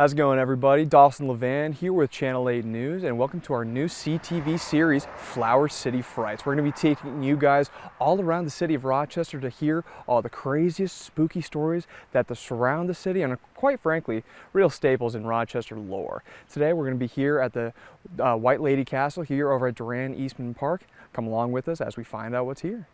How's it going, everybody? Dawson Levan here with Channel 8 News, and welcome to our new CTV series, Flower City Frights. We're going to be taking you guys all around the city of Rochester to hear all the craziest, spooky stories that surround the city and, quite frankly, real staples in Rochester lore. Today, we're going to be here at the White Lady Castle here over at Durand Eastman Park. Come along with us as we find out what's here.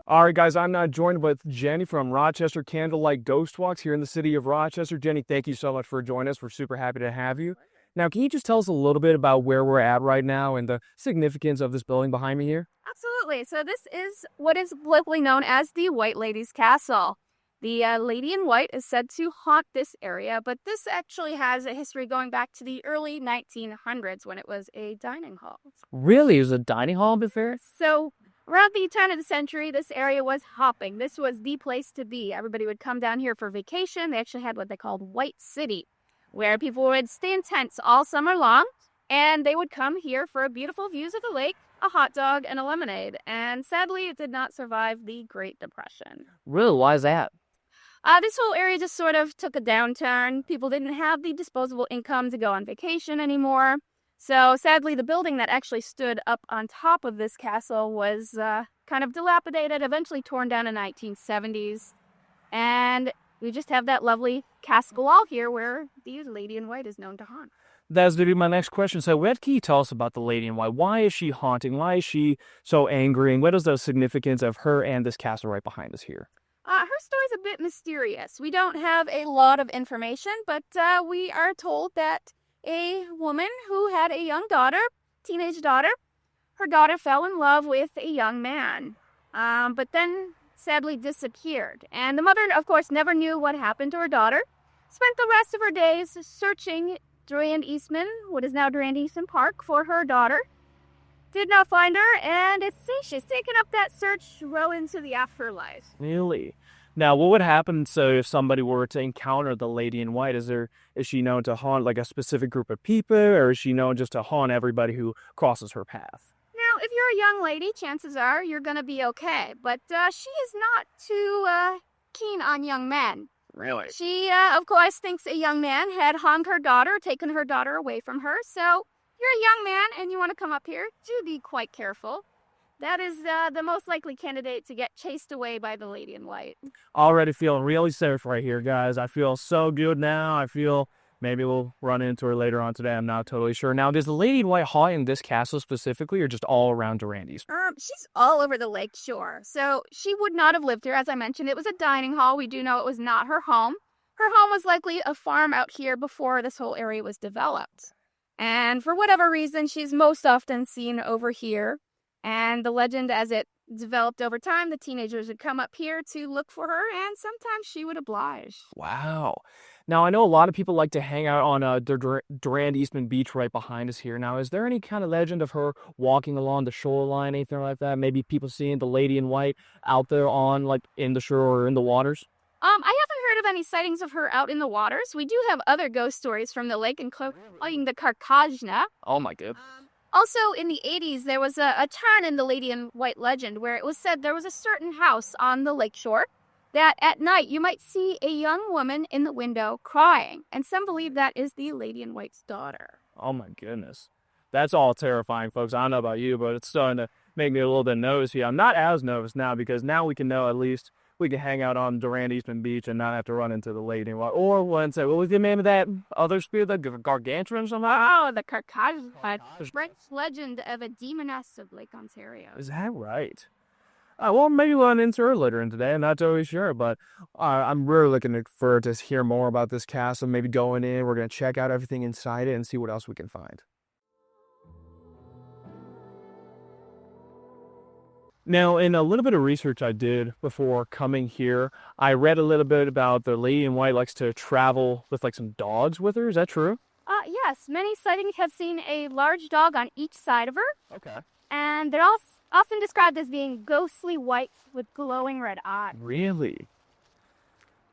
All right, guys, I'm now joined with Jenny from Rochester Candlelight Ghost Walks here in the city of Rochester. Jenny, thank you so much for joining us. We're super happy to have you. Now, can you just tell us a little bit about where we're at right now and the significance of this building behind me here? Absolutely. So this is what is locally known as the White Lady's Castle. The lady in white is said to haunt this area, but this actually has a history going back to the early 1900s when it was a dining hall. Really? It was a dining hall before? So around the turn of the century, this area was hopping. This was the place to be. Everybody would come down here for vacation. They actually had what they called White City, where people would stay in tents all summer long, and they would come here for beautiful views of the lake, a hot dog, and a lemonade. And sadly, it did not survive the Great Depression. Really? Why is that? This whole area just sort of took a downturn. People didn't have the disposable income to go on vacation anymore. So sadly, the building that actually stood up on top of this castle was kind of dilapidated, eventually torn down in the 1970s. And we just have that lovely castle wall here where the Lady in White is known to haunt. That's going to be my next question. So what can you tell us about the Lady in White? Why is she haunting? Why is she so angry? And what is the significance of her and this castle right behind us here? Her story's a bit mysterious. We don't have a lot of information, but we are told that a woman who had a young daughter, teenage daughter, her daughter fell in love with a young man, but then sadly disappeared. And the mother, of course, never knew what happened to her daughter. Spent the rest of her days searching Durand Eastman, what is now Durand Eastman Park, for her daughter. Did not find her, and it seems she's taken up that search well into the afterlife. Really? Now, what would happen if somebody were to encounter the Lady in White? Is she known to haunt like a specific group of people, or is she known just to haunt everybody who crosses her path? Now, if you're a young lady, chances are you're going to be okay, but she is not too keen on young men. Really? She, of course, thinks a young man had harmed her daughter, taken her daughter away from her, so you're a young man and you want to come up here, do be quite careful. That is the most likely candidate to get chased away by the Lady in White. Already feeling really safe right here, guys. I feel so good now. I feel maybe we'll run into her later on today. I'm not totally sure. Now, does the Lady in White haunt in this castle specifically, or just all around Durand Eastman? She's all over the lake shore. So she would not have lived here. As I mentioned, it was a dining hall. We do know it was not her home. Her home was likely a farm out here before this whole area was developed. And for whatever reason, she's most often seen over here. And the legend, as it developed over time, the teenagers would come up here to look for her, and sometimes she would oblige. Wow. Now, I know a lot of people like to hang out on Durand Eastman Beach right behind us here. Now, is there any kind of legend of her walking along the shoreline, anything like that? Maybe people seeing the Lady in White out there in the shore or in the waters? I haven't heard of any sightings of her out in the waters. We do have other ghost stories from the lake, including the Carcajna. Oh, my goodness. Also, in the 80s, there was a turn in the Lady in White legend where it was said there was a certain house on the lakeshore that at night you might see a young woman in the window crying. And some believe that is the Lady in White's daughter. Oh, my goodness. That's all terrifying, folks. I don't know about you, but it's starting to make me a little bit nervous here. I'm not as nervous now because now we can know at least we can hang out on Durand Eastman Beach and not have to run into the Lady in White. Or what was the name of that other spirit, the gargantuan or something? Oh, the Carcajna. French legend of a demoness of Lake Ontario. Is that right? Well, maybe we'll run into her later in today. I'm not totally sure, but I'm really looking forward to hear more about this castle. Maybe going in, we're going to check out everything inside it and see what else we can find. Now, in a little bit of research I did before coming here, I read a little bit about the Lady in White likes to travel with some dogs with her. Is that true? Yes. Many sightings have seen a large dog on each side of her. Okay. And they're all often described as being ghostly white with glowing red eyes. Really?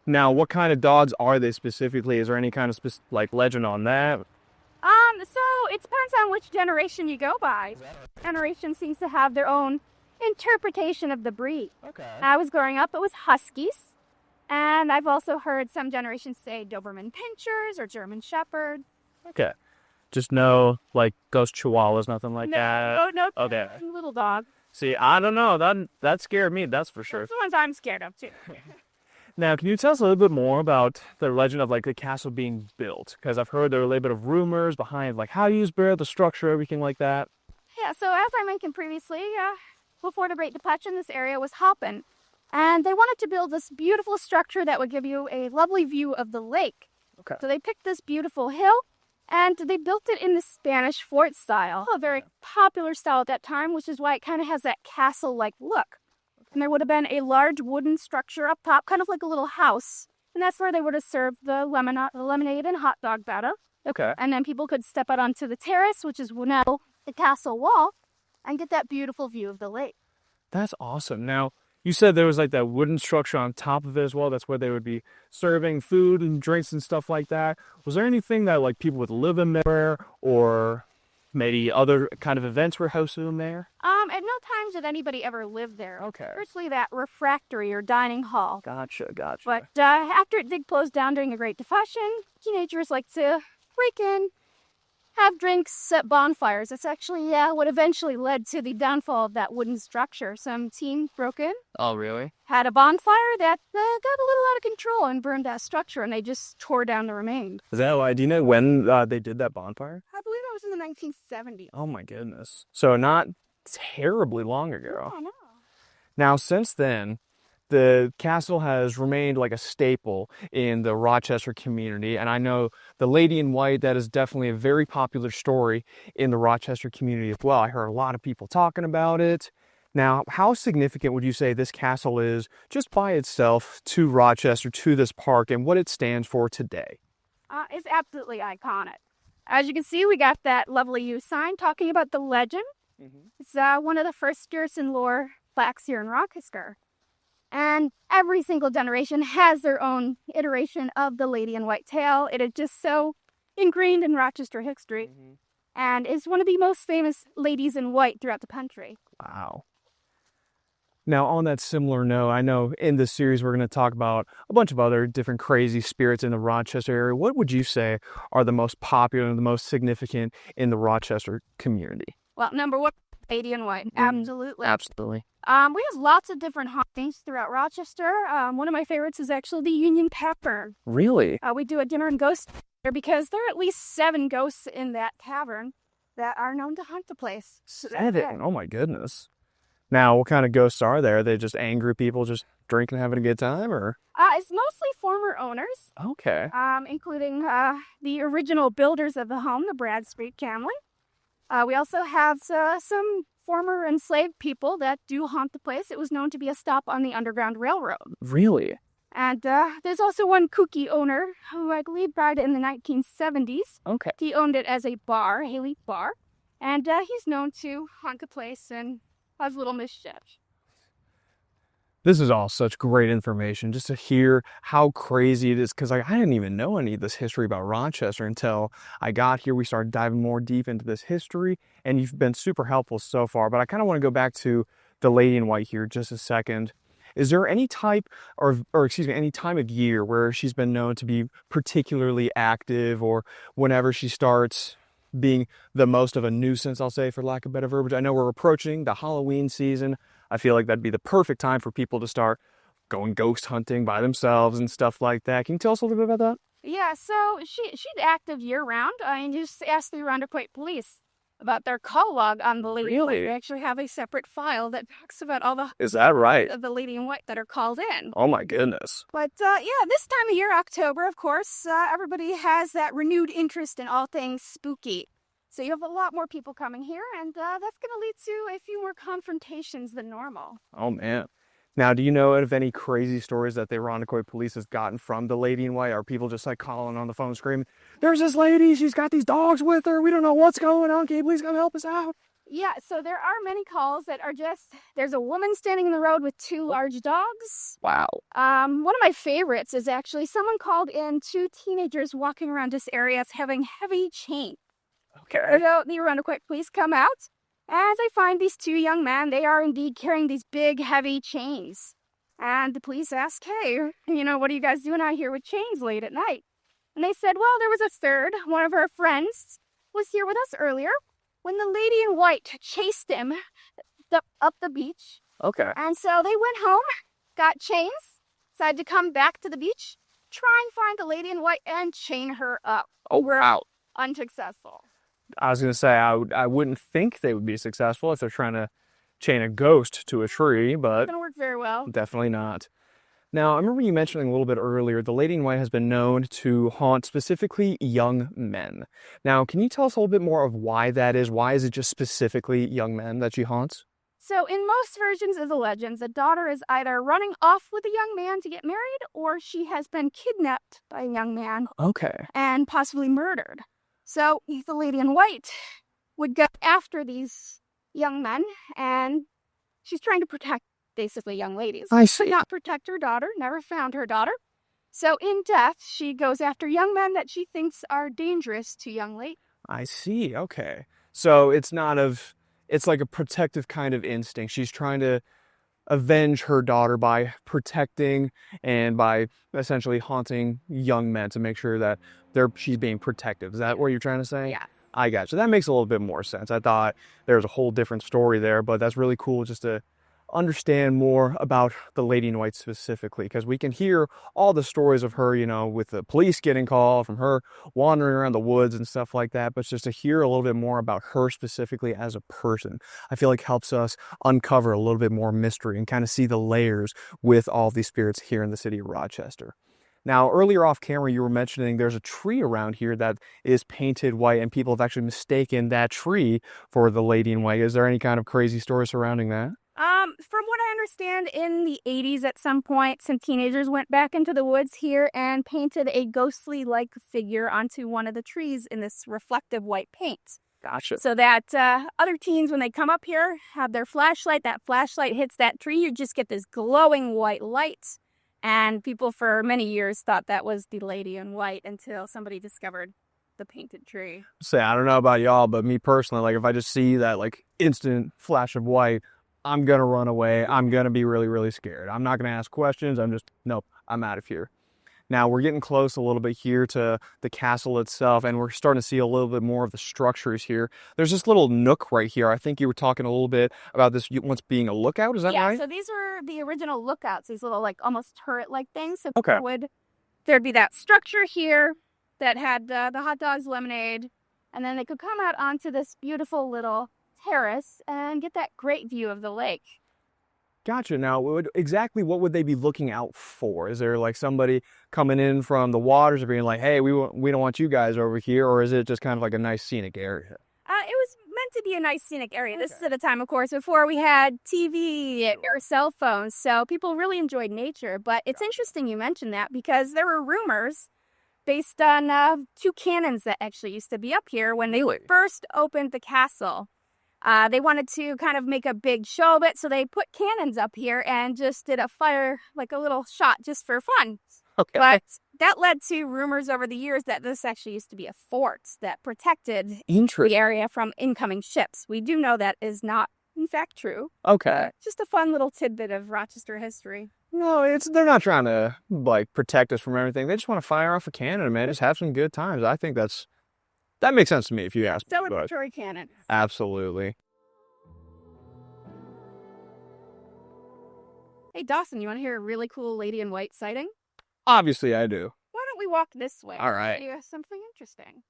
Now, what kind of dogs are they specifically? Is there any kind of like legend on that? So it depends on which generation you go by. Generation seems to have their own interpretation of the breed. Okay. I was growing up, it was Huskies. And I've also heard some generations say Doberman Pinschers or German Shepherd. Okay. Just no, like, ghost chihuahuas, nothing like No, that? no, Okay. little dog. See, I don't know. That scared me, that's for sure. Those are the ones I'm scared of, too. Now, can you tell us a little bit more about the legend of, like, the castle being built? Because I've heard there are a little bit of rumors behind, like, how you built the structure, everything like that. Yeah, so as I mentioned previously, before the Great Depression, this area was hopping. And they wanted to build this beautiful structure that would give you a lovely view of the lake. Okay. So they picked this beautiful hill, and they built it in the Spanish fort style, a very popular style at that time, which is why it kind of has that castle-like look. And there would have been a large wooden structure up top, kind of like a little house. And that's where they would have served the lemonade and hot dog battle. Okay. And then people could step out onto the terrace, which is now the castle wall, and get that beautiful view of the lake. That's awesome. Now, you said there was like that wooden structure on top of it as well. That's where they would be serving food and drinks and stuff like that. Was there anything that like people would live in there, or maybe other kind of events were hosted in there? At no time did anybody ever live there. Okay. Especially that refectory or dining hall. Gotcha. But after it did close down during the Great Depression, teenagers like to break in, have drinks, set bonfires. That's actually what eventually led to the downfall of that wooden structure. Some team broke in, Oh, really? had a bonfire that got a little out of control and burned that structure, and they just tore down the remains. Is that why? Do you know when they did that bonfire? I believe it was in the 1970s. Oh my goodness. So not terribly long ago. Oh, no. Now, since then, the castle has remained like a staple in the Rochester community. And I know the Lady in White, that is definitely a very popular story in the Rochester community as well. I heard a lot of people talking about it. Now, how significant would you say this castle is just by itself to Rochester, to this park, and what it stands for today? It's absolutely iconic. As you can see, we got that lovely U sign talking about the legend. It's one of the first Garrison lore plaques here in Rochester. And every single generation has their own iteration of the Lady in White tale. It is just so ingrained in Rochester history and is one of the most famous ladies in white throughout the country. Wow. Now, on that similar note, I know in this series we're going to talk about a bunch of other different crazy spirits in the Rochester area. What would you say are the most popular and the most significant in the Rochester community? Well, number one, Lady in White. Absolutely. Absolutely. We have lots of different hauntings throughout Rochester. One of my favorites is actually the Union Tavern. Really? We do a dinner and ghost there because there are at least 7 ghosts in that tavern that are known to haunt the place. 7? Oh my goodness. Now, what kind of ghosts are there? Are they just angry people just drinking and having a good time, or? It's mostly former owners. Okay. Including the original builders of the home, the Bradstreet family. We also have some former enslaved people that do haunt the place. It was known to be a stop on the Underground Railroad. Really? And there's also one kooky owner who I believe died in the 1970s. Okay. He owned it as a bar, Haley Bar. And he's known to haunt the place and cause little mischief. This is all such great information, just to hear how crazy it is, because I didn't even know any of this history about Rochester until I got here. We started diving more deep into this history, and you've been super helpful so far. But I kind of want to go back to the Lady in White here just a second. Is there any type, any time of year where she's been known to be particularly active, or whenever she starts being the most of a nuisance, I'll say, for lack of better verbiage? I know we're approaching the Halloween season. I feel like that'd be the perfect time for people to start going ghost hunting by themselves and stuff like that. Can you tell us a little bit about that? Yeah, so she's active year-round. And you just ask the Irondequoit police about their call log on the Lady in White. They actually have a separate file that talks about all the... Is that right? ...of the Lady in White that are called in. Oh my goodness. But this time of year, October, of course, everybody has that renewed interest in all things spooky. So you have a lot more people coming here, and that's going to lead to a few more confrontations than normal. Oh, man. Now, do you know of any crazy stories that the Irondequoit police has gotten from the Lady in White? Are people just like calling on the phone screaming, "There's this lady, she's got these dogs with her, we don't know what's going on, can you please come help us out"? Yeah, so there are many calls that are just there's a woman standing in the road with two large dogs. Wow. One of my favorites is actually someone called in two teenagers walking around this area having heavy chains. Okay. The Arundel Quick Police come out as they find these two young men. They are indeed carrying these big, heavy chains. And the police ask, hey, what are you guys doing out here with chains late at night? And they said, well, there was a third. One of our friends was here with us earlier when the lady in white chased him up the beach. Okay. And so they went home, got chains, decided to come back to the beach, try and find the lady in white and chain her up. Oh, wow. Unsuccessful. I was going to say, I wouldn't think they would be successful if they're trying to chain a ghost to a tree, but Not gonna work very well. definitely not. Now, I remember you mentioning a little bit earlier, the lady in white has been known to haunt specifically young men. Now, can you tell us a little bit more of why that is? Why is it just specifically young men that she haunts? So in most versions of the legends, the daughter is either running off with a young man to get married, or she has been kidnapped by a young man Okay. and possibly murdered. So the lady in white would go after these young men, and she's trying to protect basically young ladies. I see. But not protect her daughter, never found her daughter. So in death, she goes after young men that she thinks are dangerous to young ladies. I see. Okay. So it's like a protective kind of instinct. She's trying to avenge her daughter by protecting and by essentially haunting young men to make sure that she's being protective. Is that what you're trying to say? Yeah. I got you. That makes a little bit more sense. I thought there was a whole different story there, but that's really cool just to understand more about the lady in white specifically, because we can hear all the stories of her, with the police getting called, from her wandering around the woods and stuff like that, but just to hear a little bit more about her specifically as a person, I feel like helps us uncover a little bit more mystery and kind of see the layers with all these spirits here in the city of Rochester. Now, earlier off camera, you were mentioning there's a tree around here that is painted white, and people have actually mistaken that tree for the lady in white. Is there any kind of crazy story surrounding that? From what I understand, in the 80s at some point, some teenagers went back into the woods here and painted a ghostly-like figure onto one of the trees in this reflective white paint. Gotcha. So that other teens, when they come up here, have their flashlight, that flashlight hits that tree, you just get this glowing white light. And people for many years thought that was the lady in white until somebody discovered the painted tree. Say, I don't know about y'all, but me personally, like if I just see that like instant flash of white, I'm gonna run away. I'm gonna be really, really scared. I'm not gonna ask questions. Nope, I'm out of here. Now we're getting close a little bit here to the castle itself, and we're starting to see a little bit more of the structures here. There's this little nook right here. I think you were talking a little bit about this once being a lookout. Is that right? Yeah, so these were the original lookouts, these little like almost turret-like things. So Okay. there'd be that structure here that had the hot dogs, lemonade, and then they could come out onto this beautiful little terrace and get that great view of the lake. Gotcha. Now, exactly what would they be looking out for? Is there like somebody coming in from the waters and being like, hey, we don't want you guys over here, or is it just kind of like a nice scenic area? It was meant to be a nice scenic area. Okay. This is at a time, of course, before we had TV or cell phones, so people really enjoyed nature. But it's interesting you mentioned that because there were rumors based on two cannons that actually used to be up here when they first opened the castle. They wanted to kind of make a big show of it, so they put cannons up here and just did a fire, like a little shot just for fun. Okay. But that led to rumors over the years that this actually used to be a fort that protected the area from incoming ships. We do know that is not, in fact, true. Okay. Just a fun little tidbit of Rochester history. No, they're not trying to like protect us from everything. They just want to fire off a cannon, man. Just have some good times. I think that makes sense to me if you ask me. Celebratory cannon. Absolutely. Hey, Dawson, you want to hear a really cool lady in white sighting? Obviously, I do. Why don't we walk this way? All right. You have something interesting.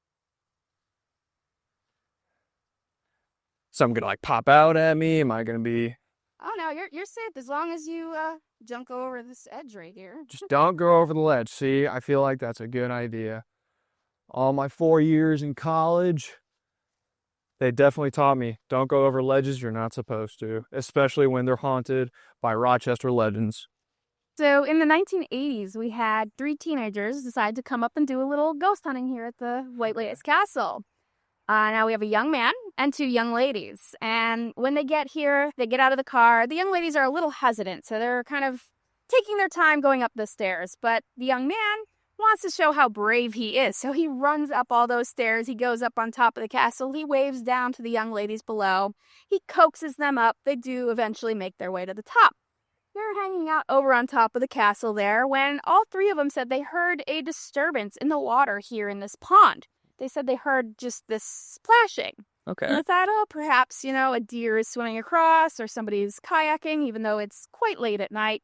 Something gonna like pop out at me? Am I gonna be? Oh no, you're safe as long as you don't go over this edge right here. Just don't go over the ledge. See, I feel like that's a good idea. All my 4 years in college, they definitely taught me, don't go over ledges you're not supposed to, especially when they're haunted by Rochester legends. So in the 1980s, we had 3 teenagers decide to come up and do a little ghost hunting here at the White Lady's Castle. Now we have a young man and two young ladies. And when they get here, they get out of the car. The young ladies are a little hesitant, so they're kind of taking their time going up the stairs. But the young man wants to show how brave he is. So he runs up all those stairs. He goes up on top of the castle. He waves down to the young ladies below. He coaxes them up. They do eventually make their way to the top. They're hanging out over on top of the castle there when all three of them said they heard a disturbance in the water here in this pond. They said they heard just this splashing. Okay. And I thought, oh, perhaps, a deer is swimming across or somebody's kayaking, even though it's quite late at night.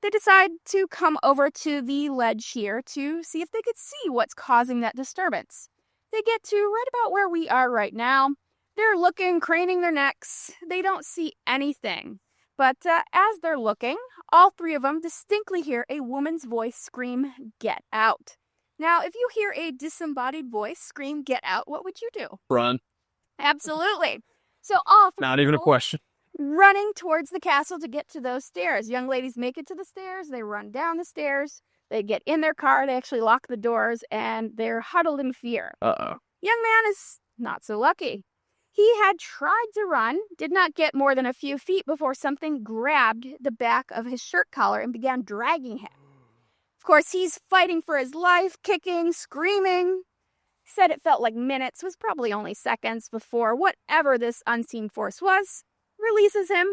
They decide to come over to the ledge here to see if they could see what's causing that disturbance. They get to right about where we are right now. They're looking, craning their necks. They don't see anything. But as they're looking, all three of them distinctly hear a woman's voice scream, "Get out." Now, if you hear a disembodied voice scream, "Get out," what would you do? Run. Absolutely. So all three Not even a people question. running towards the castle to get to those stairs. Young ladies make it to the stairs. They run down the stairs. They get in their car. They actually lock the doors, and they're huddled in fear. Uh-oh. Young man is not so lucky. He had tried to run, did not get more than a few feet before something grabbed the back of his shirt collar and began dragging him. Of course, he's fighting for his life, kicking, screaming. Said it felt like minutes, was probably only seconds before whatever this unseen force was releases him.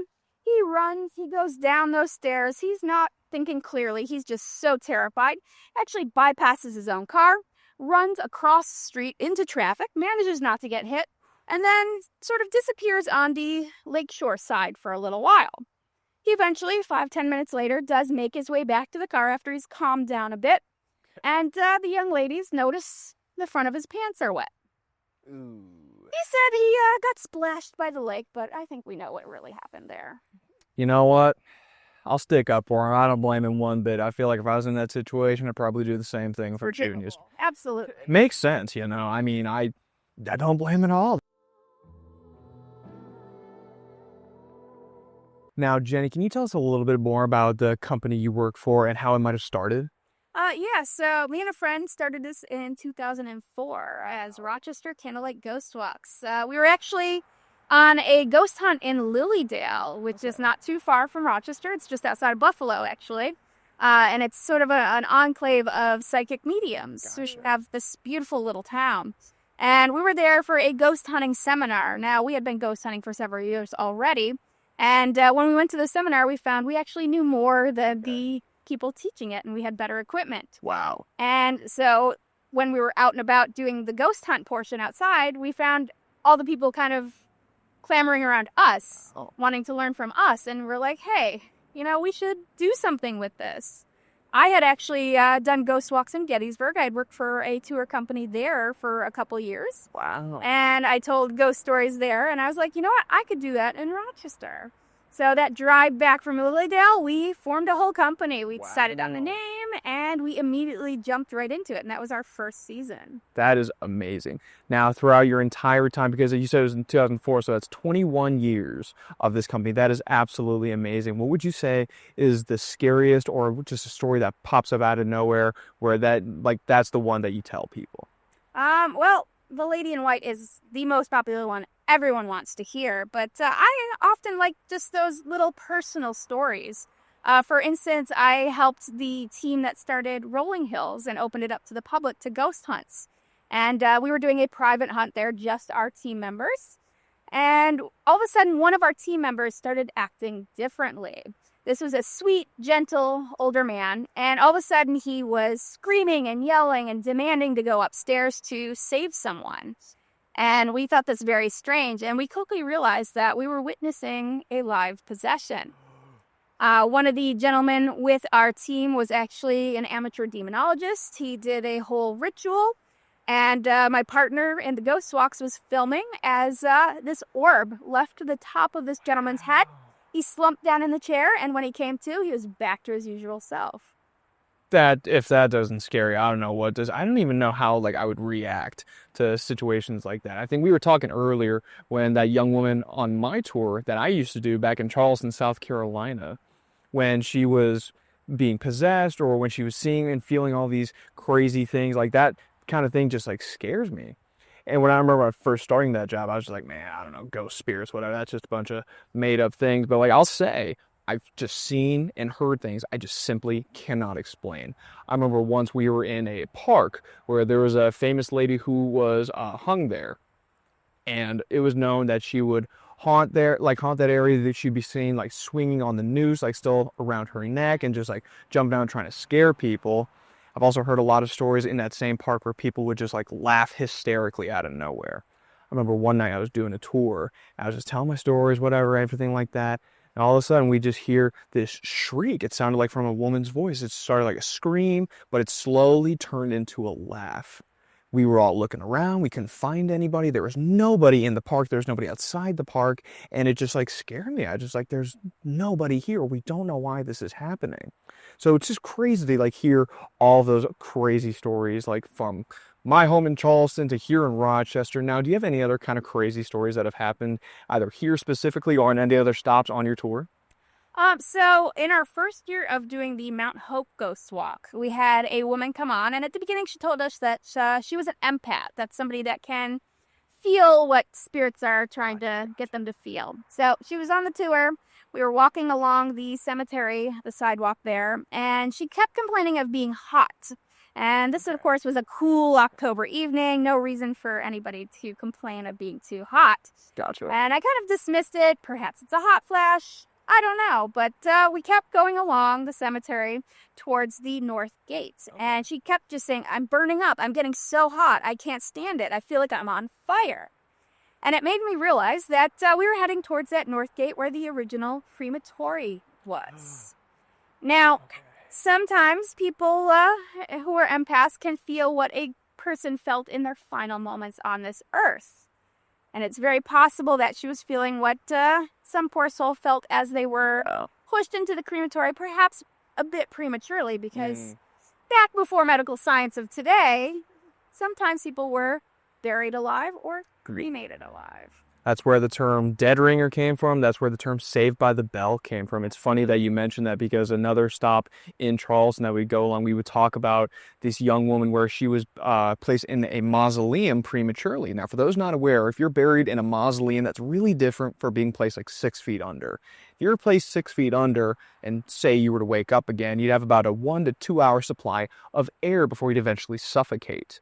He runs, he goes down those stairs. He's not thinking clearly. He's just so terrified. Actually bypasses his own car, runs across the street into traffic, manages not to get hit, and then sort of disappears on the lakeshore side for a little while. He eventually, 5-10 minutes later, does make his way back to the car after he's calmed down a bit. And the young ladies notice the front of his pants are wet. Ooh. He said he got splashed by the lake, but I think we know what really happened there. You know what? I'll stick up for him. I don't blame him one bit. I feel like if I was in that situation, I'd probably do the same thing for juniors. Absolutely. It makes sense, I mean, I don't blame him at all. Now, Jenny, can you tell us a little bit more about the company you work for and how it might have started? Yeah, so me and a friend started this in 2004 as Rochester Candlelight Ghost Walks. We were actually on a ghost hunt in Lilydale, which is not too far from Rochester. It's just outside of Buffalo, actually. And it's sort of an enclave of psychic mediums. Gotcha. So we have this beautiful little town. And we were there for a ghost hunting seminar. Now, we had been ghost hunting for several years already. And when we went to the seminar, we found we actually knew more than the people teaching it, and we had better equipment. Wow. And so when we were out and about doing the ghost hunt portion outside, we found all the people kind of clamoring around us, wanting to learn from us. And we're like, hey, we should do something with this. I had actually done ghost walks in Gettysburg. I'd worked for a tour company there for a couple years. Wow. And I told ghost stories there. And I was like, you know what? I could do that in Rochester. So that drive back from Lilydale, we formed a whole company. We decided on the name, and we immediately jumped right into it. And that was our first season. That is amazing. Now, throughout your entire time, because you said it was in 2004, so that's 21 years of this company. That is absolutely amazing. What would you say is the scariest or just a story that pops up out of nowhere where that's the one that you tell people? Well, the Lady in White is the most popular one everyone wants to hear, but I often like just those little personal stories. For instance, I helped the team that started Rolling Hills and opened it up to the public to ghost hunts. And we were doing a private hunt there, just our team members. And all of a sudden, one of our team members started acting differently. This was a sweet, gentle, older man, and all of a sudden he was screaming and yelling and demanding to go upstairs to save someone. And we thought this very strange, and we quickly realized that we were witnessing a live possession. One of the gentlemen with our team was actually an amateur demonologist. He did a whole ritual, and my partner in the Ghost Walks was filming as this orb left the top of this gentleman's head. He slumped down in the chair, and when he came to, he was back to his usual self. If that doesn't scare you, I don't know what does. I don't even know how I would react to situations like that. I think we were talking earlier when that young woman on my tour that I used to do back in Charleston, South Carolina, when she was being possessed or when she was seeing and feeling all these crazy things, like that kind of thing just scares me. And when I remember first starting that job, I was just like, man, I don't know, ghost spirits, whatever. That's just a bunch of made up things. But like I'll say, I've just seen and heard things I just simply cannot explain. I remember once we were in a park where there was a famous lady who was hung there, and it was known that she would haunt there, like haunt that area, that she'd be seen like swinging on the noose, like still around her neck, and just like jump down trying to scare people. I've also heard a lot of stories in that same park where people would just like laugh hysterically out of nowhere. I remember one night I was doing a tour, I was just telling my stories, whatever, everything like that. And all of a sudden we just hear this shriek. It sounded like from a woman's voice. It started like a scream, but it slowly turned into a laugh. We were all looking around. We couldn't find anybody. There was nobody in the park. There was nobody outside the park. And it just like scared me. I just like, there's nobody here. We don't know why this is happening. So it's just crazy to like hear all those crazy stories, like from my home in Charleston to here in Rochester. Now, do you have any other kind of crazy stories that have happened either here specifically or in any other stops on your tour? So in our first year of doing the Mount Hope Ghost Walk, we had a woman come on, and at the beginning she told us that she was an empath. That's somebody that can feel what spirits are trying to get them to feel. So she was on the tour. We were walking along the cemetery, the sidewalk there, and she kept complaining of being hot. And this, of course, was a cool October evening. No reason for anybody to complain of being too hot. Gotcha. And I kind of dismissed it. Perhaps it's a hot flash. I don't know, but we kept going along the cemetery towards the north gate, and she kept just saying, I'm burning up. I'm getting so hot. I can't stand it. I feel like I'm on fire. And it made me realize that we were heading towards that north gate where the original crematory was. Now, sometimes people who are empaths can feel what a person felt in their final moments on this earth. And it's very possible that she was feeling what some poor soul felt as they were pushed into the crematory, perhaps a bit prematurely, because back before medical science of today, sometimes people were buried alive or cremated alive. That's where the term dead ringer came from. That's where the term saved by the bell came from. It's funny that you mentioned that, because another stop in Charleston that we'd go along, we would talk about this young woman where she was placed in a mausoleum prematurely. Now, for those not aware, if you're buried in a mausoleum, that's really different for being placed like 6 feet under. If you're placed 6 feet under and say you were to wake up again, you'd have about a 1 to 2 hour supply of air before you'd eventually suffocate.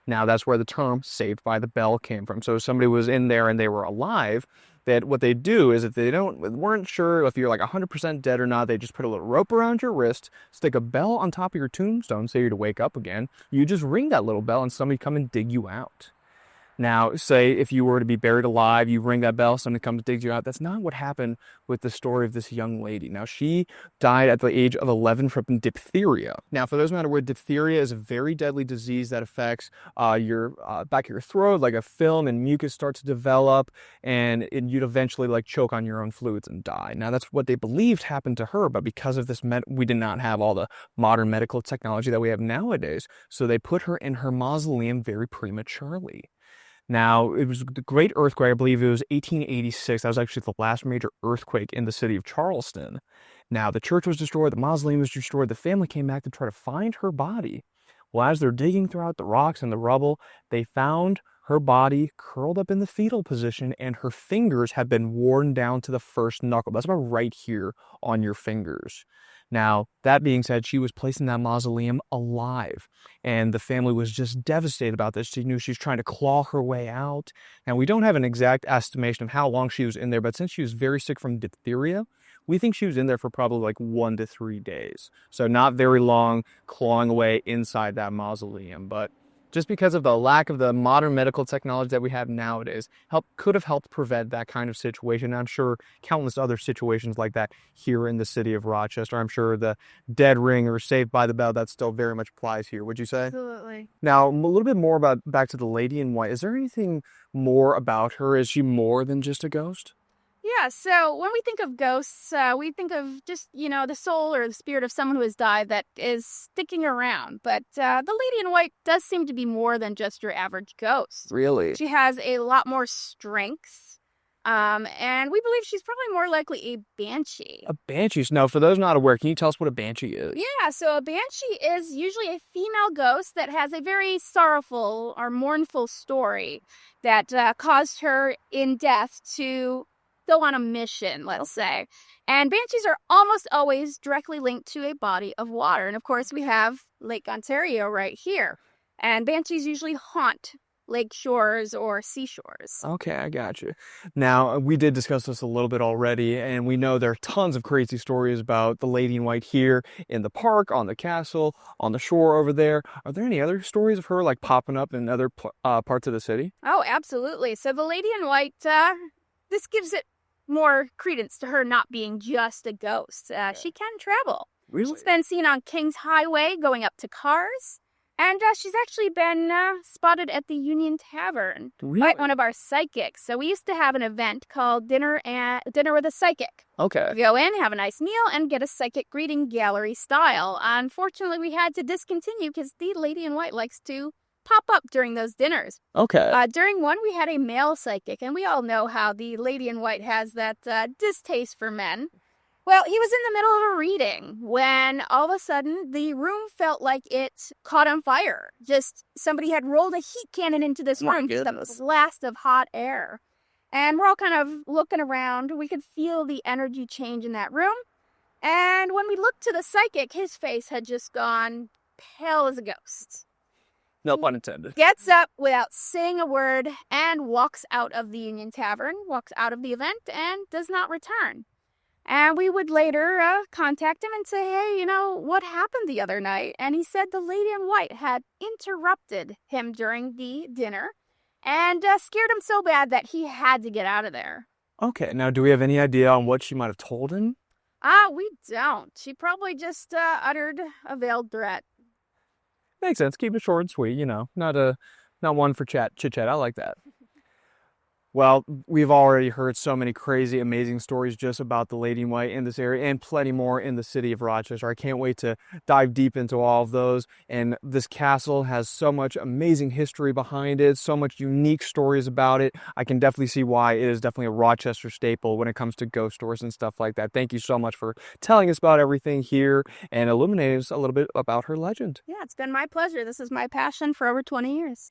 Now, that's where the term saved by the bell came from. So if somebody was in there and they were alive, that what they do is if they weren't sure if you're like 100% dead or not, they just put a little rope around your wrist, stick a bell on top of your tombstone, say you're to wake up again. You just ring that little bell and somebody come and dig you out. Now, say if you were to be buried alive, you ring that bell, somebody comes and digs you out. That's not what happened with the story of this young lady. Now, she died at the age of 11 from diphtheria. Now, for those who don't know where diphtheria is, a very deadly disease that affects your back of your throat, like a film and mucus starts to develop, and you'd eventually like choke on your own fluids and die. Now, that's what they believed happened to her, but because of this, we did not have all the modern medical technology that we have nowadays, so they put her in her mausoleum very prematurely. Now, it was the great earthquake, I believe it was 1886. That was actually the last major earthquake in the city of Charleston. Now, the church was destroyed, the mausoleum was destroyed, the family came back to try to find her body. Well, as they're digging throughout the rocks and the rubble, they found her body curled up in the fetal position, and her fingers had been worn down to the first knuckle. That's about right here on your fingers. Now, that being said, she was placed in that mausoleum alive, and the family was just devastated about this. She knew she was trying to claw her way out. Now, we don't have an exact estimation of how long she was in there, but since she was very sick from diphtheria, we think she was in there for probably like 1 to 3 days. So not very long, clawing away inside that mausoleum, but just because of the lack of the modern medical technology that we have nowadays, could have helped prevent that kind of situation. And I'm sure countless other situations like that here in the city of Rochester. I'm sure the dead ring or saved by the bell, that still very much applies here. Would you say? Absolutely. Now, a little bit more about back to the lady in white. Is there anything more about her? Is she more than just a ghost? Yeah, so when we think of ghosts, we think of just, the soul or the spirit of someone who has died that is sticking around. But the lady in white does seem to be more than just your average ghost. Really? She has a lot more strengths. And we believe she's probably more likely a banshee. A banshee. Now, for those not aware, can you tell us what a banshee is? Yeah, so a banshee is usually a female ghost that has a very sorrowful or mournful story that caused her in death to go on a mission, let's say. And banshees are almost always directly linked to a body of water. And of course, we have Lake Ontario right here. And banshees usually haunt lake shores or seashores. Okay, I got you. Now, we did discuss this a little bit already, and we know there are tons of crazy stories about the lady in white here in the park, on the castle, on the shore over there. Are there any other stories of her like popping up in other parts of the city? Oh, absolutely. So the lady in white, this gives it more credence to her not being just a ghost. She can travel. Really? She's been seen on King's Highway going up to cars. And she's actually been spotted at the Union Tavern by one of our psychics. So we used to have an event called Dinner with a Psychic. Okay. You go in, have a nice meal, and get a psychic greeting gallery style. Unfortunately, we had to discontinue because the lady in white likes to pop up during those dinners. Okay. During one, we had a male psychic, and we all know how the lady in white has that distaste for men. Well, he was in the middle of a reading when all of a sudden the room felt like it caught on fire. Just somebody had rolled a heat cannon into this room, just a blast of hot air. And we're all kind of looking around. We could feel the energy change in that room. And when we looked to the psychic, his face had just gone pale as a ghost. No pun intended. Gets up without saying a word and walks out of the Union Tavern, walks out of the event, and does not return. And we would later contact him and say, hey, what happened the other night? And he said the lady in white had interrupted him during the dinner and scared him so bad that he had to get out of there. Okay, now do we have any idea on what she might have told him? We don't. She probably just uttered a veiled threat. Makes sense. Keep it short and sweet, not one for chit-chat. I like that. Well, we've already heard so many crazy, amazing stories just about the lady in white in this area and plenty more in the city of Rochester. I can't wait to dive deep into all of those. And this castle has so much amazing history behind it, so much unique stories about it. I can definitely see why it is definitely a Rochester staple when it comes to ghost stories and stuff like that. Thank you so much for telling us about everything here and illuminating us a little bit about her legend. Yeah, it's been my pleasure. This is my passion for over 20 years.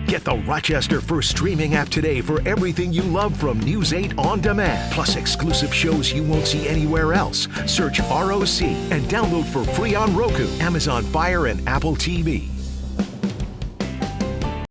Get the Rochester First streaming app today for everything you love from News 8 On Demand, plus exclusive shows you won't see anywhere else. Search ROC and download for free on Roku, Amazon Fire, and Apple TV.